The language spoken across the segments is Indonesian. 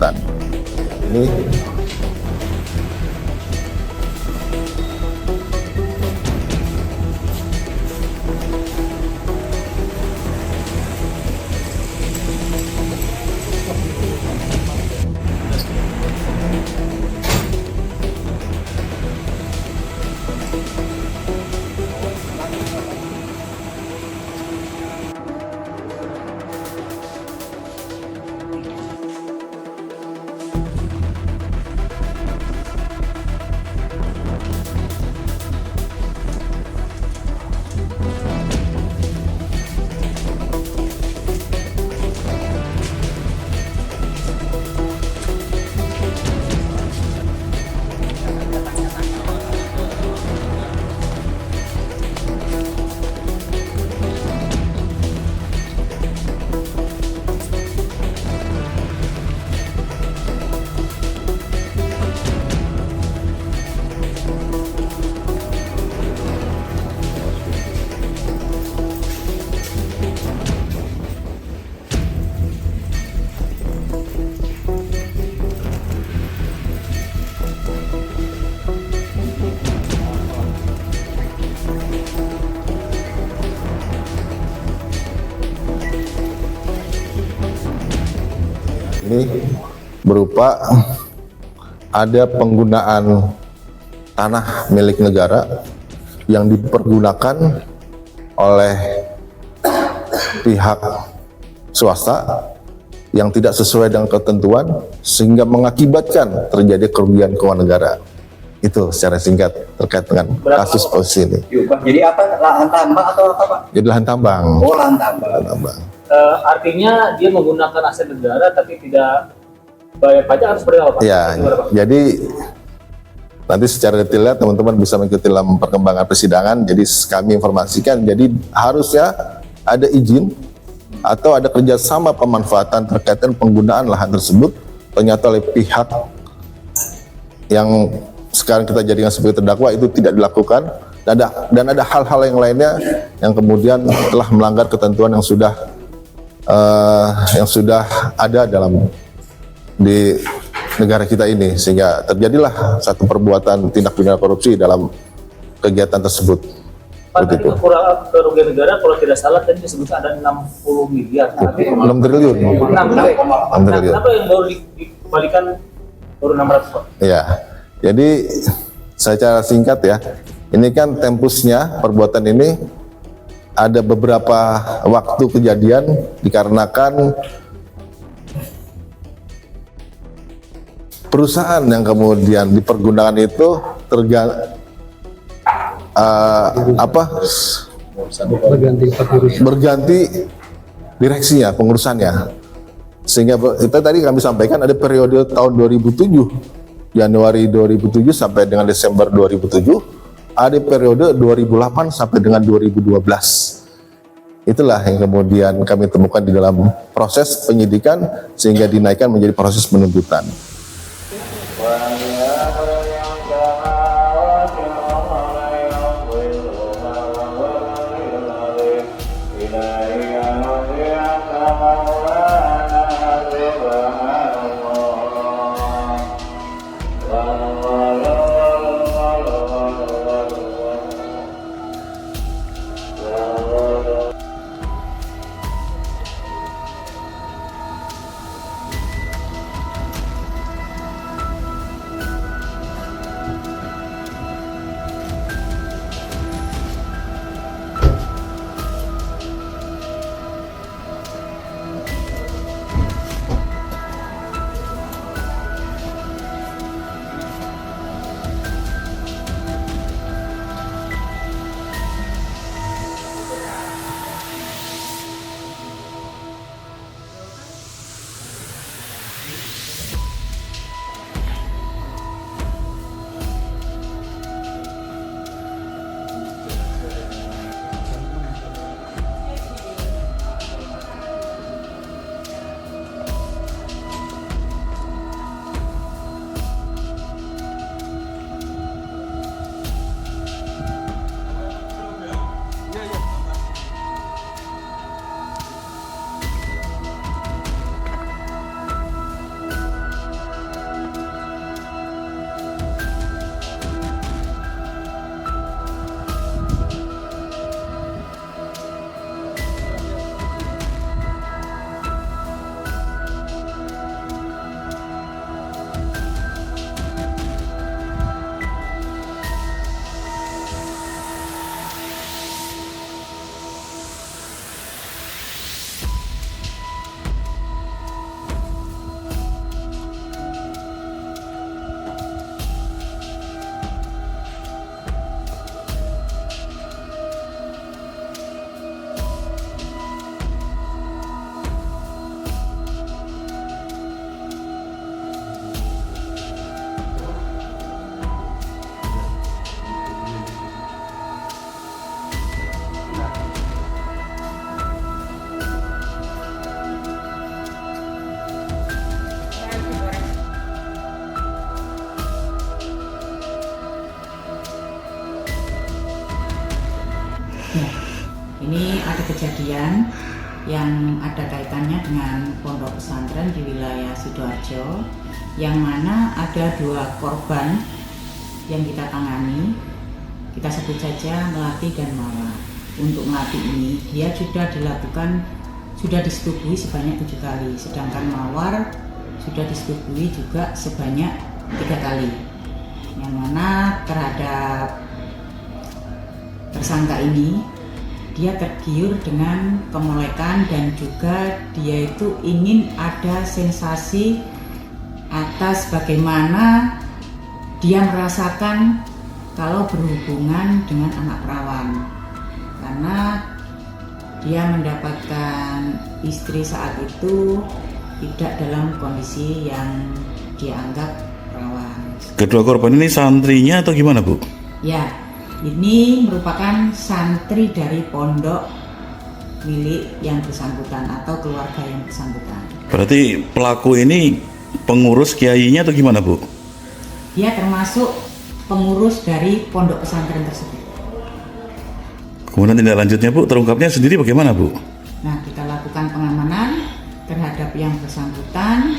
penuntutan. Ini berupa ada penggunaan tanah milik negara yang dipergunakan oleh pihak swasta yang tidak sesuai dengan ketentuan sehingga mengakibatkan terjadi kerugian keuangan negara. Itu secara singkat terkait dengan kasus posisi ini. Jadi apa, lahan tambang atau apa, Pak? Jadi lahan tambang. Oh, lahan tambang. Lahan tambang. Artinya dia menggunakan aset negara tapi tidak bayar pajak, harus seperti apa, Pak? Ya, jadi nanti secara detailnya teman-teman bisa mengikuti dalam perkembangan persidangan. Jadi kami informasikan, jadi harusnya ada izin atau ada kerjasama pemanfaatan terkait dengan penggunaan lahan tersebut ternyata oleh pihak yang sekarang kita jadikan sebagai terdakwa itu tidak dilakukan, dan ada hal-hal yang lainnya yang kemudian telah melanggar ketentuan yang sudah ada dalam di negara kita ini, sehingga terjadilah satu perbuatan tindak pidana korupsi dalam kegiatan tersebut. Pak, tadi kerugian negara kalau tidak salah tadi disebutkan ada 60 miliar. 6 triliun. 6 triliun. 6 triliun. Kenapa yang baru dikembalikan baru 600, Pak? Ya, jadi secara singkat ya, ini kan tempusnya perbuatan ini ada beberapa waktu kejadian dikarenakan perusahaan yang kemudian dipergunakan itu berganti direksinya, pengurusannya, sehingga itu tadi kami sampaikan ada periode tahun 2007, Januari 2007 sampai dengan Desember 2007, ada periode 2008 sampai dengan 2012. Itulah yang kemudian kami temukan di dalam proses penyidikan sehingga dinaikkan menjadi proses penuntutan. kejadian yang ada kaitannya dengan pondok pesantren di wilayah Sidoarjo, yang mana ada 2 korban yang kita tangani. Kita sebut saja Melati dan Mawar. Untuk Melati ini dia sudah disetujui sebanyak 7 kali, sedangkan Mawar sudah disetujui juga sebanyak 3 kali. Yang mana terhadap tersangka ini, dia tergiur dengan kemolekan dan juga dia itu ingin ada sensasi atas bagaimana dia merasakan kalau berhubungan dengan anak perawan, karena dia mendapatkan istri saat itu tidak dalam kondisi yang dianggap perawan. Kedua korban ini santrinya atau gimana, Bu? Ya, ini merupakan santri dari pondok milik yang bersangkutan atau keluarga yang bersangkutan. Berarti pelaku ini pengurus kiainya atau gimana, Bu? Dia termasuk pengurus dari pondok pesantren tersebut. Kemudian tindak lanjutnya, Bu, terungkapnya sendiri bagaimana, Bu? Nah, kita lakukan pengamanan terhadap yang bersangkutan,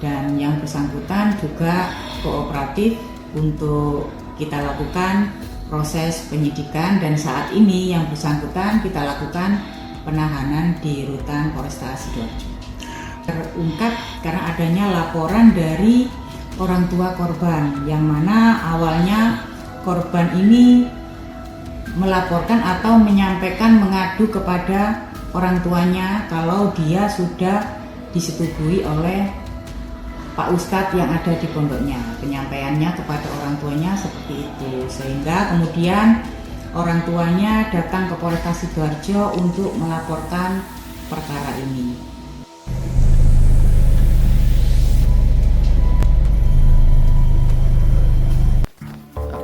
dan yang bersangkutan juga kooperatif untuk kita lakukan proses penyidikan, dan saat ini yang bersangkutan kita lakukan penahanan di Rutan Polresta Sidoarjo. Terungkap karena adanya laporan dari orang tua korban, yang mana awalnya korban ini melaporkan atau menyampaikan mengadu kepada orang tuanya kalau dia sudah disetujui oleh Pak Ustadz yang ada di pondoknya. Penyampaiannya kepada orang tuanya seperti itu, sehingga kemudian orang tuanya datang ke Polresta Sidoarjo untuk melaporkan perkara ini.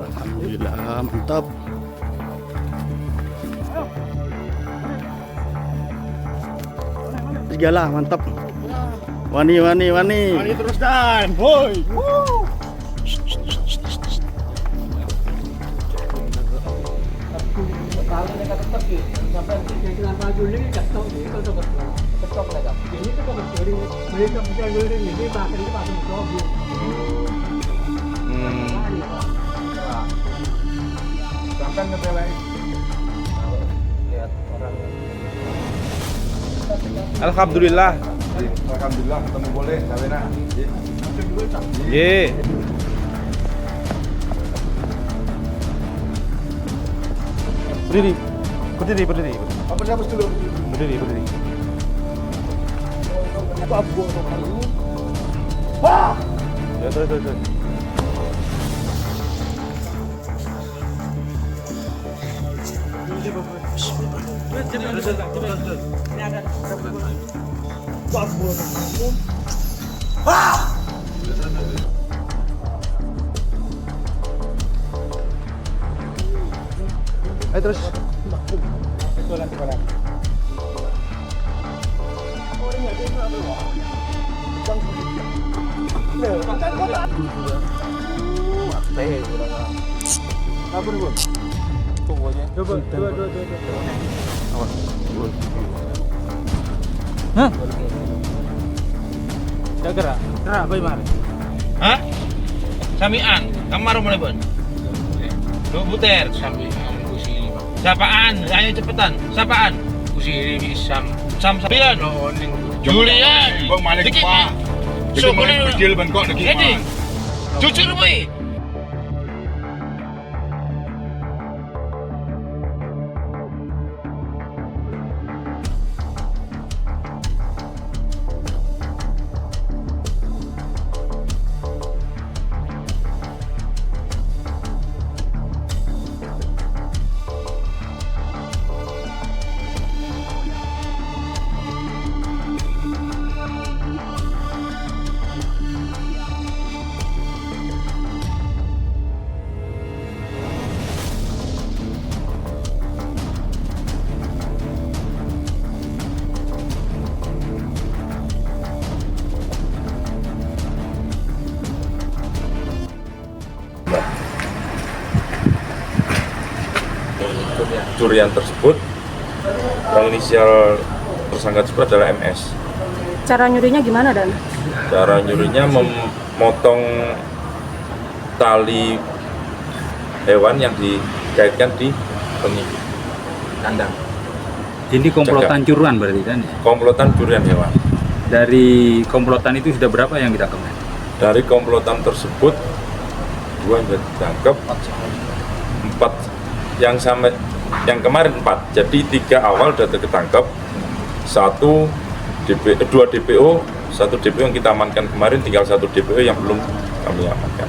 Alhamdulillah, mantap. Segala mantap. Wani. Wani terus dan, boy. Alhamdulillah ketemu boleh kawena. Ye. Berdiri. Apa dia harus dulu? Berdiri. Wah! Ya terus. Ayo terus. Gerak, bagaimana? Hah? Samian, kamar mulai pun. Lu buter. Samian, kusi. Sapaan, ayo cepetan. Sapaan. Kusi Sam. Sampian. Julian. Bang Malik Pak. So boleh kecil bangkok lagi. Jadi. Jujur boy. Curian tersebut Yang inisial tersangka tersebut adalah MS. Cara nyurinya gimana, Dan? Cara nyurinya memotong tali hewan yang dikaitkan di kandang. Jadi komplotan curuan berarti kan? Komplotan curian hewan. Dari komplotan itu sudah berapa yang ditangkap? Dari komplotan tersebut 2 yang ditangkap, 4 yang kemarin 4. Jadi 3 awal sudah ketangkap, 2 DPO, 1 DPO yang kita amankan kemarin, tinggal 1 DPO yang belum kami amankan.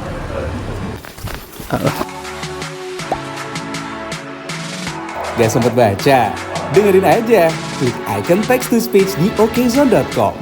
Gak sempet baca? Dengerin aja, klik icon text to speech di okezone.com.